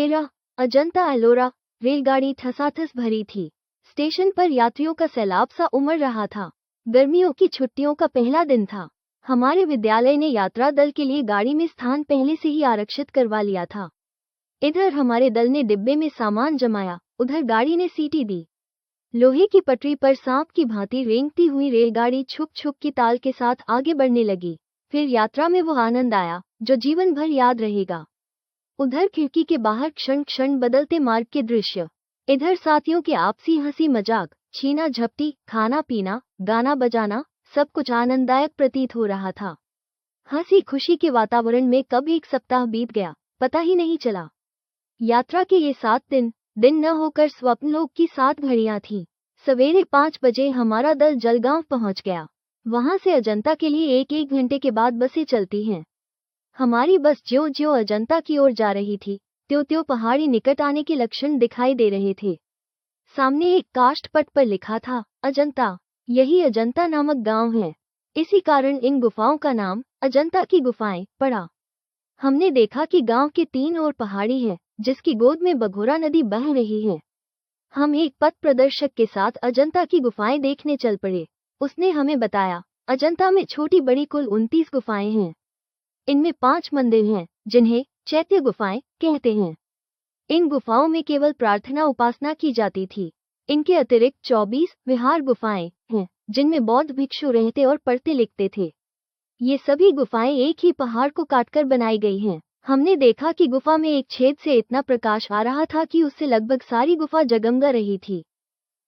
13 अजंता एलोरा। रेलगाड़ी ठसाठस भरी थी। स्टेशन पर यात्रियों का सैलाब सा उमड़ रहा था। गर्मियों की छुट्टियों का पहला दिन था। हमारे विद्यालय ने यात्रा दल के लिए गाड़ी में स्थान पहले से ही आरक्षित करवा लिया था। इधर हमारे दल ने डिब्बे में सामान जमाया, उधर गाड़ी ने सीटी दी। लोहे की पटरी पर सांप की भांति रेंगती हुई रेलगाड़ी छुक छुक की ताल के साथ आगे बढ़ने लगी। फिर यात्रा में वो आनंद आया जो जीवन भर याद रहेगा। उधर खिड़की के बाहर क्षण क्षण बदलते मार्ग के दृश्य, इधर साथियों के आपसी हंसी मजाक, छीना झपटी, खाना पीना, गाना बजाना, सब कुछ आनंददायक प्रतीत हो रहा था। हंसी खुशी के वातावरण में कब एक सप्ताह बीत गया पता ही नहीं चला। यात्रा के ये 7 दिन न होकर स्वप्नलोक की 7 घड़ियां थीं। सवेरे 5 बजे हमारा दल जलगांव पहुंच गया। वहां से अजंता के लिए एक घंटे के बाद बसें चलती हैं। हमारी बस ज्यों ज्यों अजंता की ओर जा रही थी, त्यों त्यों पहाड़ी निकट आने के लक्षण दिखाई दे रहे थे। सामने एक काष्ठपट पर लिखा था अजंता। यही अजंता नामक गांव है। इसी कारण इन गुफाओं का नाम अजंता की गुफाएं पड़ा। हमने देखा कि गांव के 3 ओर पहाड़ी है, जिसकी गोद में बघोरा नदी बह रही है। हम एक पथ प्रदर्शक के साथ अजंता की गुफाएं देखने चल पड़े। उसने हमें बताया अजंता में छोटी बड़ी कुल 29 गुफाएं हैं। इनमें 5 मंदिर हैं, जिन्हें चैत्य गुफाएं कहते हैं। इन गुफाओं में केवल प्रार्थना उपासना की जाती थी। इनके अतिरिक्त 24 विहार गुफाएं हैं, जिनमें बौद्ध भिक्षु रहते और पढ़ते लिखते थे। ये सभी गुफाएं एक ही पहाड़ को काटकर बनाई गई हैं। हमने देखा कि गुफा में एक छेद से इतना प्रकाश आ रहा था कि उससे लगभग सारी गुफा जगमगा रही थी।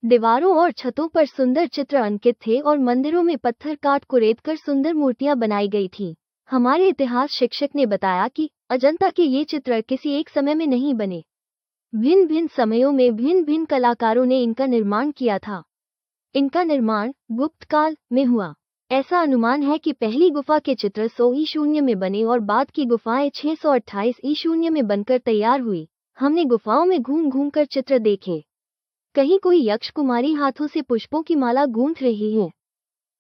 दीवारों और छतों पर सुंदर चित्र अंकित थे और मंदिरों में पत्थर काट कुरेदकर सुंदर मूर्तियां बनाई गई थीं। हमारे इतिहास शिक्षक ने बताया कि अजंता के ये चित्र किसी एक समय में नहीं बने। भिन्न भिन्न समयों में भिन्न भिन्न कलाकारों ने इनका निर्माण किया था। इनका निर्माण गुप्त काल में हुआ। ऐसा अनुमान है कि पहली गुफा के चित्र 100 ईशून्य में बने और बाद की गुफाएं 628 ईशून्य में बनकर तैयार हुई। हमने गुफाओं में घूम घूम कर चित्र देखे। कहीं कोई यक्ष कुमारी हाथों से पुष्पों की माला गूंथ रही है,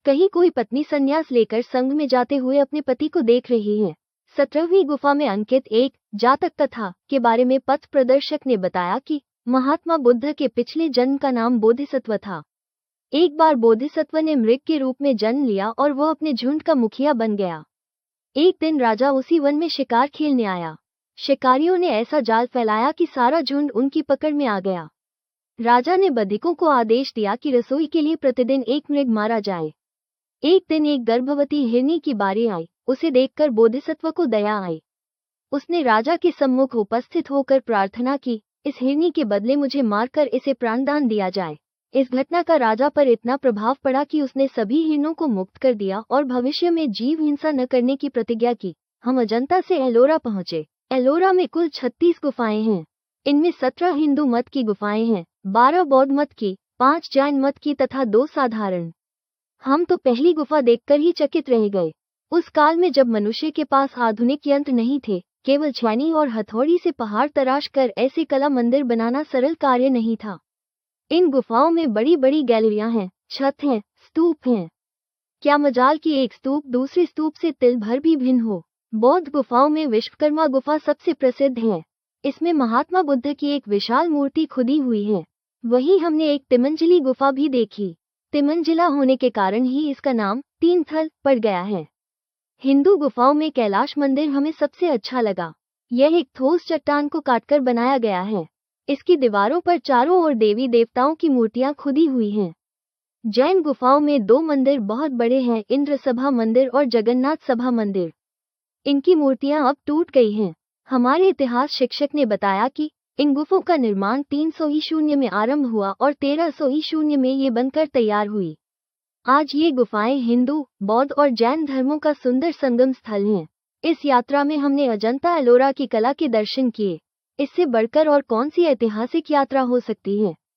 कहीं कोई पत्नी संन्यास लेकर संग में जाते हुए अपने पति को देख रही है। 17वीं गुफा में अंकित एक जातक कथा के बारे में पथ प्रदर्शक ने बताया कि महात्मा बुद्ध के पिछले जन्म का नाम बोधिसत्व था। एक बार बोधिसत्व ने मृग के रूप में जन्म लिया और वो अपने झुंड का मुखिया बन गया। एक दिन राजा उसी वन में शिकार खेलने आया। शिकारियों ने ऐसा जाल फैलाया कि सारा झुंड उनकी पकड़ में आ गया। राजा ने बंदिकों को आदेश दिया कि रसोई के लिए प्रतिदिन एक मृग मारा जाए। एक दिन एक गर्भवती हिरनी की बारी आई। उसे देखकर बोधिसत्व को दया आई। उसने राजा के सम्मुख उपस्थित होकर प्रार्थना की, इस हिरनी के बदले मुझे मारकर इसे प्राणदान दिया जाए। इस घटना का राजा पर इतना प्रभाव पड़ा कि उसने सभी हिरणों को मुक्त कर दिया और भविष्य में जीव हिंसा न करने की प्रतिज्ञा की। हम अजंता से एलोरा पहुंचे। एलोरा में कुल 36 गुफाएं हैं। इनमें 17 हिंदू मत की गुफाएं हैं, 12 बौद्ध मत की, 5 जैन मत की तथा 2 साधारण। हम तो पहली गुफा देखकर ही चकित रह गए। उस काल में जब मनुष्य के पास आधुनिक यंत्र नहीं थे, केवल छेनी और हथौड़ी से पहाड़ तराश कर ऐसे कला मंदिर बनाना सरल कार्य नहीं था। इन गुफाओं में बड़ी बड़ी गैलरियां हैं, छत हैं, स्तूप हैं। क्या मजाल कि एक स्तूप दूसरे स्तूप से तिल भर भी भिन्न हो। बौद्ध गुफाओं में विश्वकर्मा गुफा सबसे प्रसिद्ध है। इसमें महात्मा बुद्ध की एक विशाल मूर्ति खुदी हुई है। वहीं हमने एक तिमंजिली गुफा भी देखी। तिमंजिला होने के कारण ही इसका नाम 3 थल पड़ गया है। हिंदू गुफाओं में कैलाश मंदिर हमें सबसे अच्छा लगा। यह एक ठोस चट्टान को काटकर बनाया गया है। इसकी दीवारों पर चारों ओर देवी देवताओं की मूर्तियां खुदी हुई हैं। जैन गुफाओं में 2 मंदिर बहुत बड़े हैं, इंद्र सभा मंदिर और जगन्नाथ सभा मंदिर। इनकी मूर्तियां अब टूट गई हैं। हमारे इतिहास शिक्षक ने बताया कि इन गुफों का निर्माण 300 ईशून्य में आरंभ हुआ और 1300 ईशून्य में ये बनकर तैयार हुई। आज ये गुफाएं हिंदू, बौद्ध और जैन धर्मों का सुंदर संगम स्थल हैं। इस यात्रा में हमने अजंता एलोरा की कला के दर्शन किए। इससे बढ़कर और कौन सी ऐतिहासिक यात्रा हो सकती है।